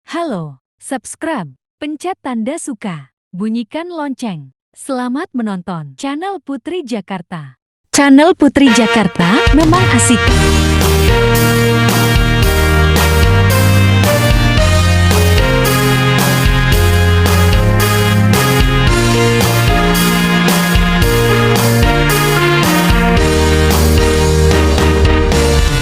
Halo, subscribe, pencet tanda suka, bunyikan lonceng. Selamat menonton channel Putri Jakarta. Channel Putri Jakarta memang asik.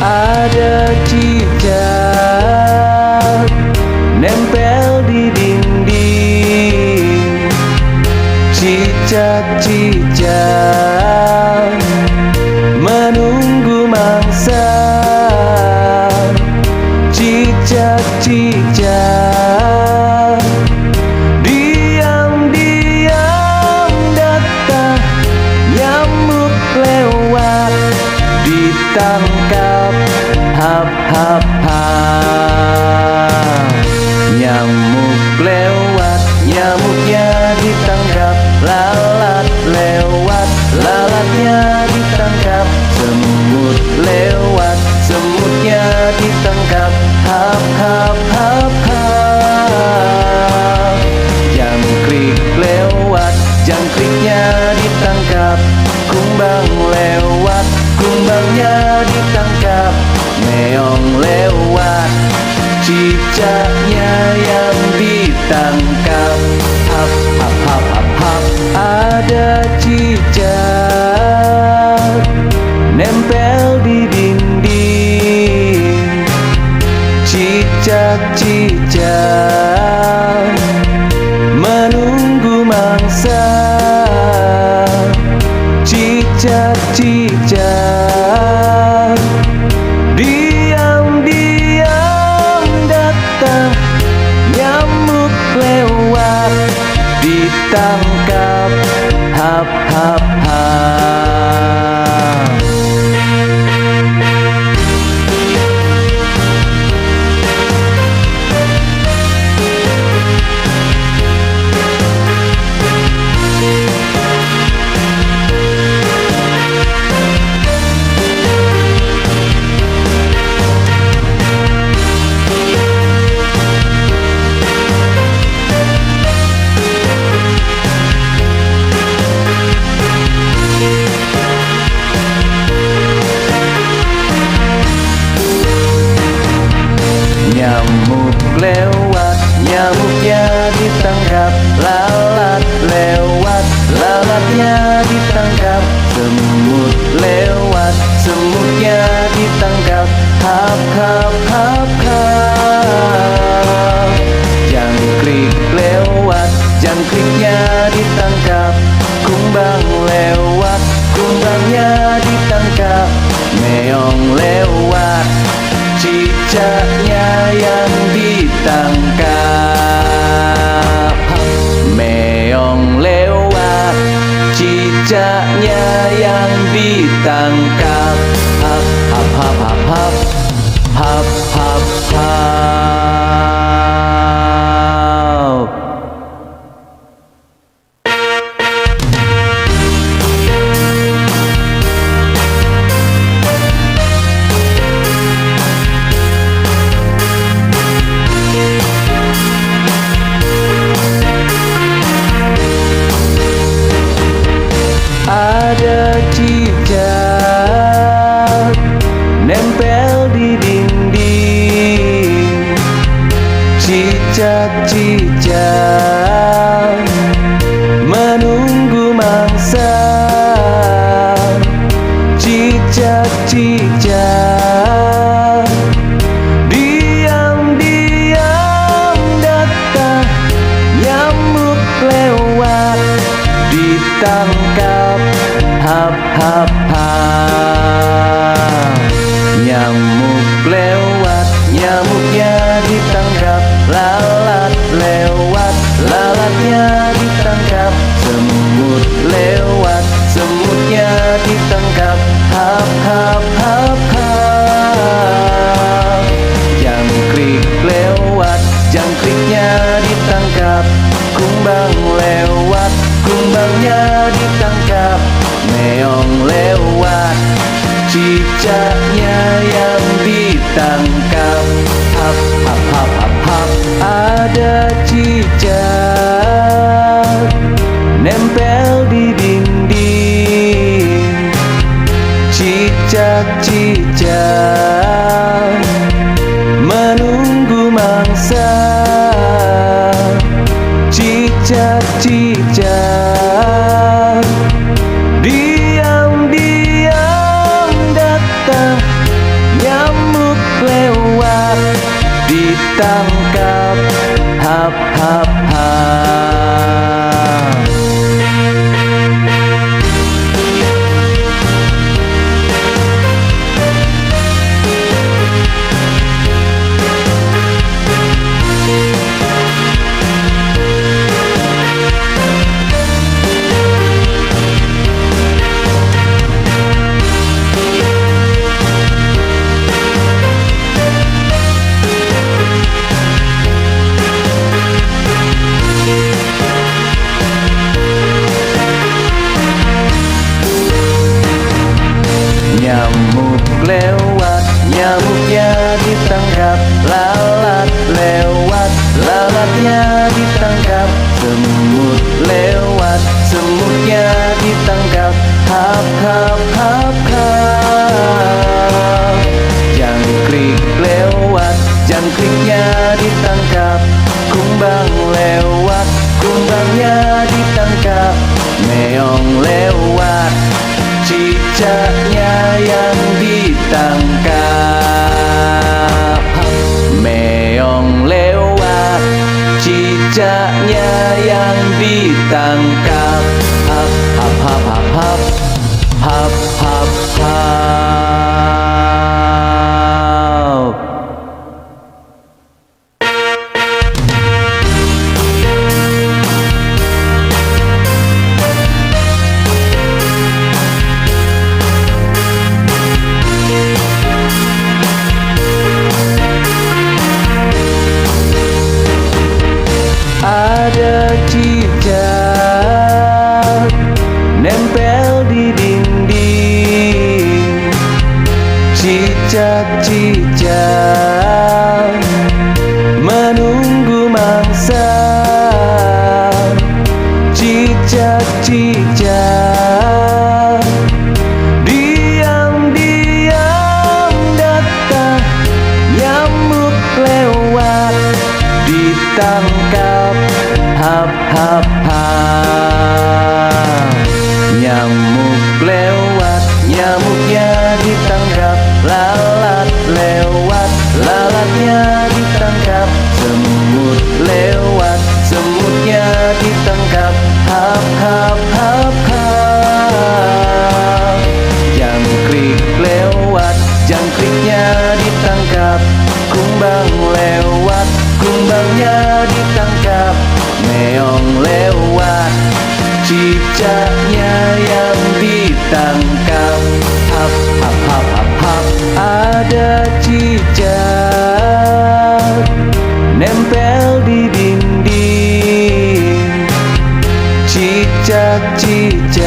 Ada cicak nempel di dinding, cicak-cicak menunggu mangsa, cicak-cicak diam-diam datang, nyamuk lewat ditangkap, hap hap hap. Nyamuk lewat, nyamuknya ditangkap. Lalat lewat, lalatnya ditangkap. Semut lewat, semutnya ditangkap. Hap hap hap hap. Jangkrik lewat, jangkriknya ditangkap. Kumbang lewat, kumbangnya ditangkap. Meong lewat, cicaknya yang ditangkap. Hap hap hap hap hap. Ada cicak nempel di dinding, cicak-cicak menunggu mangsa, cicak-cicak diam-diam datang, nyamuk lewat ditangkap, hap hap hap. Nyamuk lewat, nyamuknya ditangkap. Lalat lewat, lalatnya ditangkap. Semut lewat, semutnya ditangkap. Hap hap hap hap. Jangkrik lewat, jangkriknya ditangkap. Kumbang lewat, kumbangnya ditangkap. Meong lewat, cicaknya yang ditangkap. Meong lewat, cicaknya yang ditangkap. Hap hap hap hap hap. Hap hap hap. Ada cicak nempel di dinding, cicak-cicak menunggu mangsa, cicak-cicak diam-diam datang, nyamuk lewat ditangkap, hap hap hap. Nyamuk lewat, nyamuknya ditangkap. Lalat lewat, mangsa, cicak-cicak diam-diam datang, nyamuk lewat ditangkap, hap hap hap. Nyamuk lewat, nyamuknya ditangkap. Lalat lewat, lalatnya ditangkap. Semut lewat, semutnya ditangkap. Hap hap hap hap. Jangkrik lewat, jangkriknya ditangkap. Kumbang lewat, kumbangnya ditangkap. Meong lewat, cicaknya yang ditangkap. Meong lewat, cicaknya yang ditangkap. Hap hap hap hap hap, hap hap hap. Ada cicak nempel di dinding, cicak-cicak menunggu mangsa, cicak-cicak diam-diam datang, nyamuk lewat ditangkap, hap hap hap. Nyamuk lewat, nyamuknya ditangkap. Lalat lewat, lalatnya ditangkap. Semut lewat, semutnya ditangkap. Hap hap hap hap. Jangkrik lewat, jangkriknya ditangkap. Kumbang lewat, kumbangnya ditangkap. Meong lewat, cicaknya yang ditangkap. Hap hap hap hap hap. Ada cicak nempel di dinding, cicak-cicak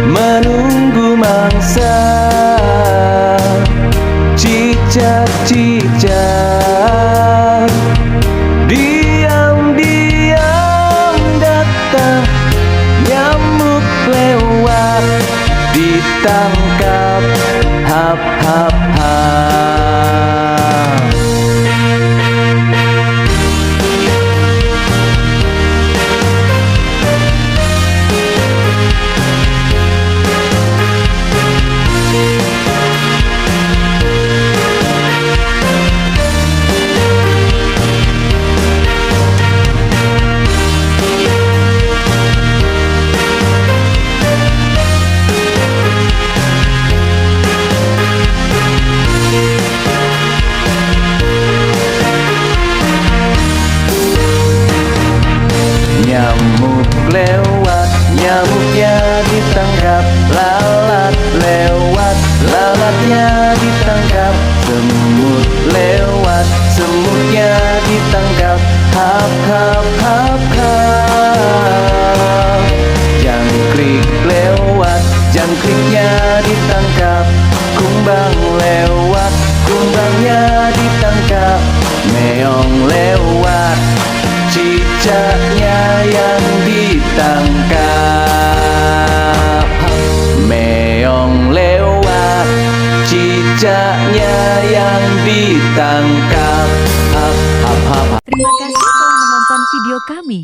menunggu mangsa, cicak-cicak diam-diam datang, nyamuk lewat ditangkap, hap hap hap. Nyamuk lewat, nyamuknya ditangkap. Lalat lewat, lalatnya ditangkap. Semut lewat, semutnya ditangkap. Hap hap hap hap. Jangkrik lewat, jangkriknya ditangkap. Kumbang lewat, kumbangnya ditangkap. Meong lewat, cicaknya yang ditangkap. Meong lewat, cicak Kucaknya yang ditangkap. Hap hap hap. Terima kasih telah menonton video kami.